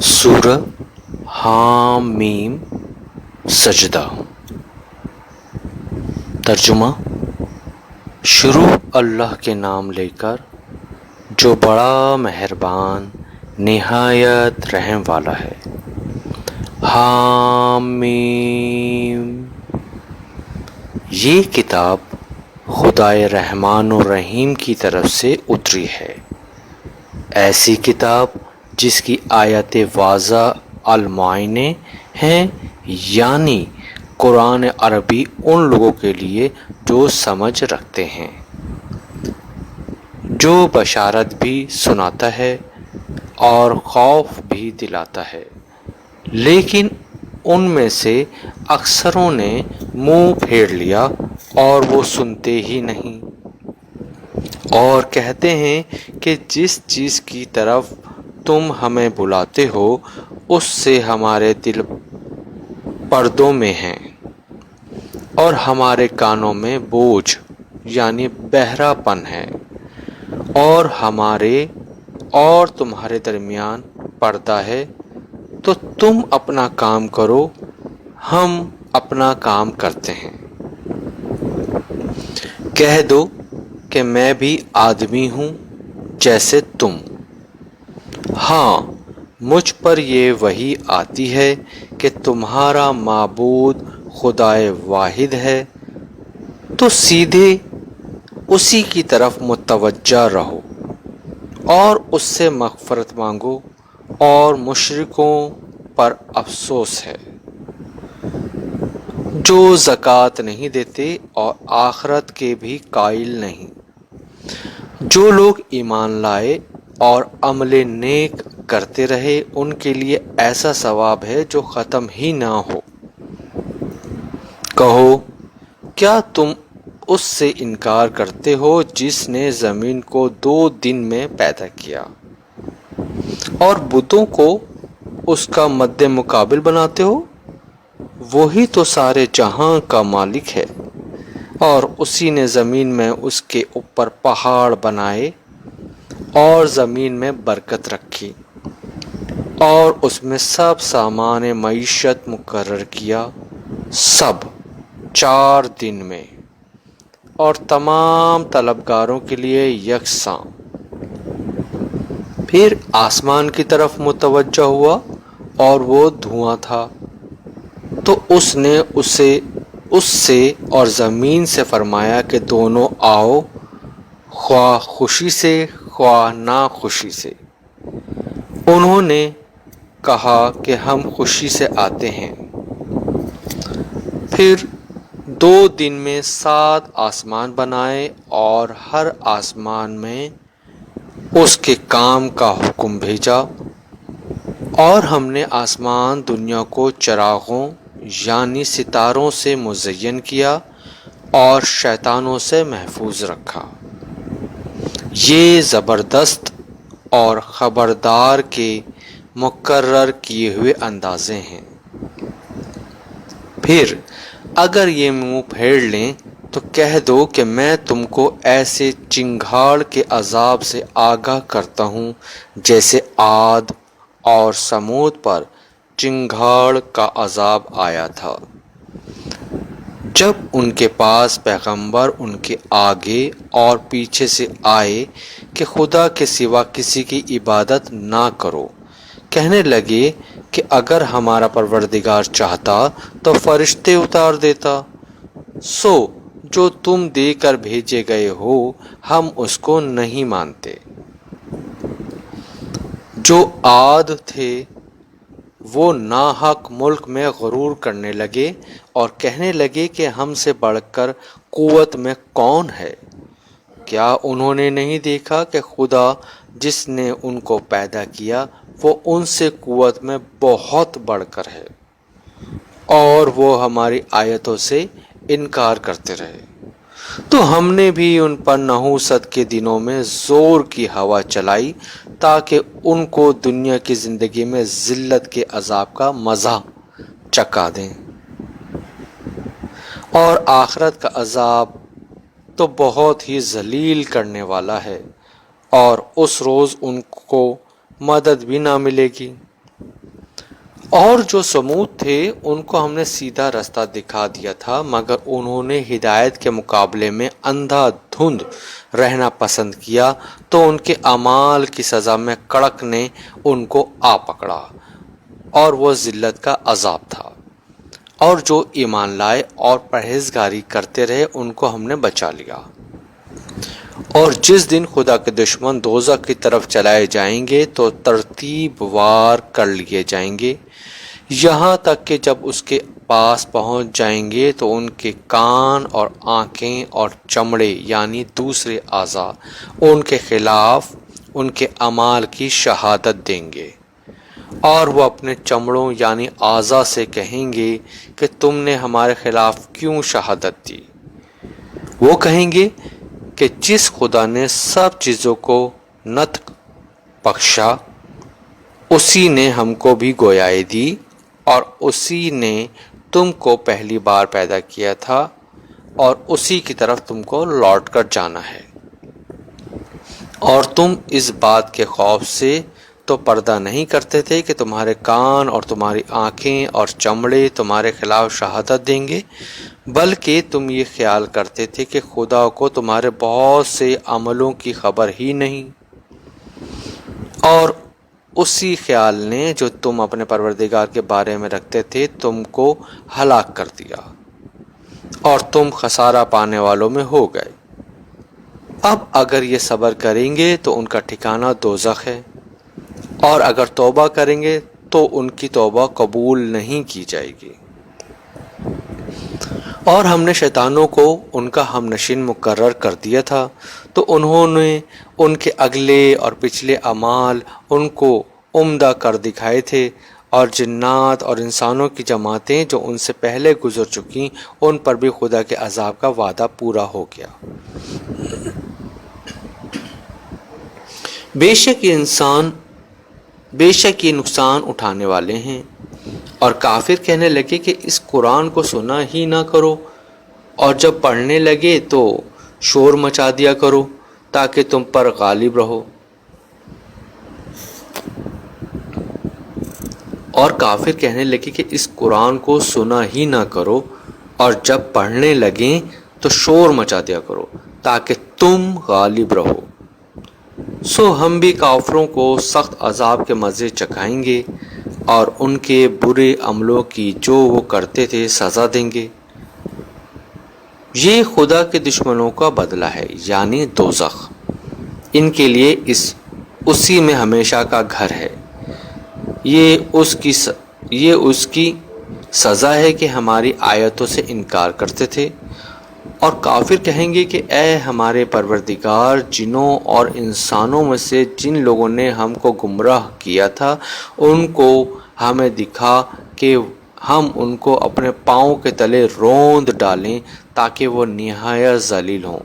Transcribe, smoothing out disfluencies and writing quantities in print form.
سورہ حامیم سجدہ۔ ترجمہ: شروع اللہ کے نام لے کر جو بڑا مہربان نہایت رحم والا ہے۔ حامیم۔ یہ کتاب خدائے رحمان و رحیم کی طرف سے اتری ہے، ایسی کتاب جس کی آیات واضح المعانی ہیں، یعنی قرآن عربی ان لوگوں کے لیے جو سمجھ رکھتے ہیں، جو بشارت بھی سناتا ہے اور خوف بھی دلاتا ہے، لیکن ان میں سے اکثروں نے منہ پھیر لیا اور وہ سنتے ہی نہیں، اور کہتے ہیں کہ جس چیز کی طرف تم ہمیں بلاتے ہو اس سے ہمارے دل پردوں میں ہیں اور ہمارے کانوں میں بوجھ یعنی بہرا پن ہے، اور ہمارے اور تمہارے درمیان پردہ ہے، تو تم اپنا کام کرو، ہم اپنا کام کرتے ہیں۔ کہہ دو کہ میں بھی آدمی ہوں جیسے تم۔ ہاں، مجھ پر یہ وحی آتی ہے کہ تمہارا معبود خدائے واحد ہے، تو سیدھے اسی کی طرف متوجہ رہو اور اس سے مغفرت مانگو، اور مشرکوں پر افسوس ہے جو زکوٰۃ نہیں دیتے اور آخرت کے بھی قائل نہیں۔ جو لوگ ایمان لائے اور عمل نیک کرتے رہے ان کے لیے ایسا ثواب ہے جو ختم ہی نہ ہو۔ کہو، کیا تم اس سے انکار کرتے ہو جس نے زمین کو 2 دن میں پیدا کیا، اور بتوں کو اس کا مد مقابل بناتے ہو؟ وہی تو سارے جہاں کا مالک ہے، اور اسی نے زمین میں اس کے اوپر پہاڑ بنائے اور زمین میں برکت رکھی، اور اس میں سب سامان معیشت مقرر کیا، سب 4 دن میں، اور تمام طلبگاروں کے لیے یکساں۔ پھر آسمان کی طرف متوجہ ہوا اور وہ دھواں تھا، تو اس نے اس سے اور زمین سے فرمایا کہ دونوں آؤ، خواہ خوشی سے خواہ ناخوشی سے۔ انہوں نے کہا کہ ہم خوشی سے آتے ہیں۔ پھر 2 دن میں 7 آسمان بنائے اور ہر آسمان میں اس کے کام کا حکم بھیجا، اور ہم نے آسمان دنیا کو چراغوں یعنی ستاروں سے مزین کیا اور شیطانوں سے محفوظ رکھا۔ یہ زبردست اور خبردار کے مقرر کیے ہوئے اندازے ہیں۔ پھر اگر یہ منہ پھیر لیں تو کہہ دو کہ میں تم کو ایسے چنگھاڑ کے عذاب سے آگاہ کرتا ہوں جیسے عاد اور سمود پر چنگھاڑ کا عذاب آیا تھا، جب ان کے پاس پیغمبر ان کے آگے اور پیچھے سے آئے کہ خدا کے سوا کسی کی عبادت نہ کرو۔ کہنے لگے کہ اگر ہمارا پروردگار چاہتا تو فرشتے اتار دیتا، سو جو تم دے کر بھیجے گئے ہو ہم اس کو نہیں مانتے۔ جو عاد تھے وہ ناحق ملک میں غرور کرنے لگے اور کہنے لگے کہ ہم سے بڑھ کر قوت میں کون ہے؟ کیا انہوں نے نہیں دیکھا کہ خدا جس نے ان کو پیدا کیا وہ ان سے قوت میں بہت بڑھ کر ہے، اور وہ ہماری آیتوں سے انکار کرتے رہے، تو ہم نے بھی ان پر نحوست کے دنوں میں زور کی ہوا چلائی تاکہ ان کو دنیا کی زندگی میں ذلت کے عذاب کا مزہ چکھا دیں، اور آخرت کا عذاب تو بہت ہی ذلیل کرنے والا ہے، اور اس روز ان کو مدد بھی نہ ملے گی۔ اور جو سمود تھے ان کو ہم نے سیدھا راستہ دکھا دیا تھا، مگر انہوں نے ہدایت کے مقابلے میں اندھا دھند رہنا پسند کیا، تو ان کے اعمال کی سزا میں کڑک نے ان کو آ پکڑا اور وہ ذلت کا عذاب تھا۔ اور جو ایمان لائے اور پرہیزگاری کرتے رہے ان کو ہم نے بچا لیا۔ اور جس دن خدا کے دشمن دوزخ کی طرف چلائے جائیں گے تو ترتیب وار کر لیے جائیں گے، یہاں تک کہ جب اس کے پاس پہنچ جائیں گے تو ان کے کان اور آنکھیں اور چمڑے یعنی دوسرے اعضاء ان کے خلاف ان کے اعمال کی شہادت دیں گے، اور وہ اپنے چمڑوں یعنی اعضاء سے کہیں گے کہ تم نے ہمارے خلاف کیوں شہادت دی؟ وہ کہیں گے کہ جس خدا نے سب چیزوں کو نطق بخشا اسی نے ہم کو بھی گویائی دی، اور اسی نے تم کو پہلی بار پیدا کیا تھا، اور اسی کی طرف تم کو لوٹ کر جانا ہے۔ اور تم اس بات کے خوف سے تو پردہ نہیں کرتے تھے کہ تمہارے کان اور تمہاری آنکھیں اور چمڑے تمہارے خلاف شہادت دیں گے، بلکہ تم یہ خیال کرتے تھے کہ خدا کو تمہارے بہت سے عملوں کی خبر ہی نہیں، اور اسی خیال نے جو تم اپنے پروردگار کے بارے میں رکھتے تھے تم کو ہلاک کر دیا، اور تم خسارہ پانے والوں میں ہو گئے۔ اب اگر یہ صبر کریں گے تو ان کا ٹھکانہ دوزخ ہے، اور اگر توبہ کریں گے تو ان کی توبہ قبول نہیں کی جائے گی۔ اور ہم نے شیطانوں کو ان کا ہم نشین مقرر کر دیا تھا، تو انہوں نے ان کے اگلے اور پچھلے اعمال ان کو عمدہ کر دکھائے تھے، اور جنات اور انسانوں کی جماعتیں جو ان سے پہلے گزر چکیں ان پر بھی خدا کے عذاب کا وعدہ پورا ہو گیا۔ بے شک یہ نقصان اٹھانے والے ہیں۔ اور کافر کہنے لگے کہ اس قرآن کو سنا ہی نہ کرو، اور جب پڑھنے لگے تو شور مچا دیا کرو تاکہ تم پر غالب رہو۔ اور کافر کہنے لگے کہ اس قرآن کو سنا ہی نہ کرو، اور جب پڑھنے لگیں تو شور مچا دیا کرو تاکہ تم غالب رہو۔ سو ہم بھی کافروں کو سخت عذاب کے مزے چکھائیں گے، اور ان کے برے عملوں کی جو وہ کرتے تھے سزا دیں گے۔ یہ خدا کے دشمنوں کا بدلہ ہے یعنی دوزخ، ان کے لیے اسی میں ہمیشہ کا گھر ہے۔ یہ اس کی سزا ہے کہ ہماری آیتوں سے انکار کرتے تھے۔ اور کافر کہیں گے کہ اے ہمارے پروردگار، جنوں اور انسانوں میں سے جن لوگوں نے ہم کو گمراہ کیا تھا ان کو ہمیں دکھا کہ ہم ان کو اپنے پاؤں کے تلے روند ڈالیں تاکہ وہ نہایت ذلیل ہوں۔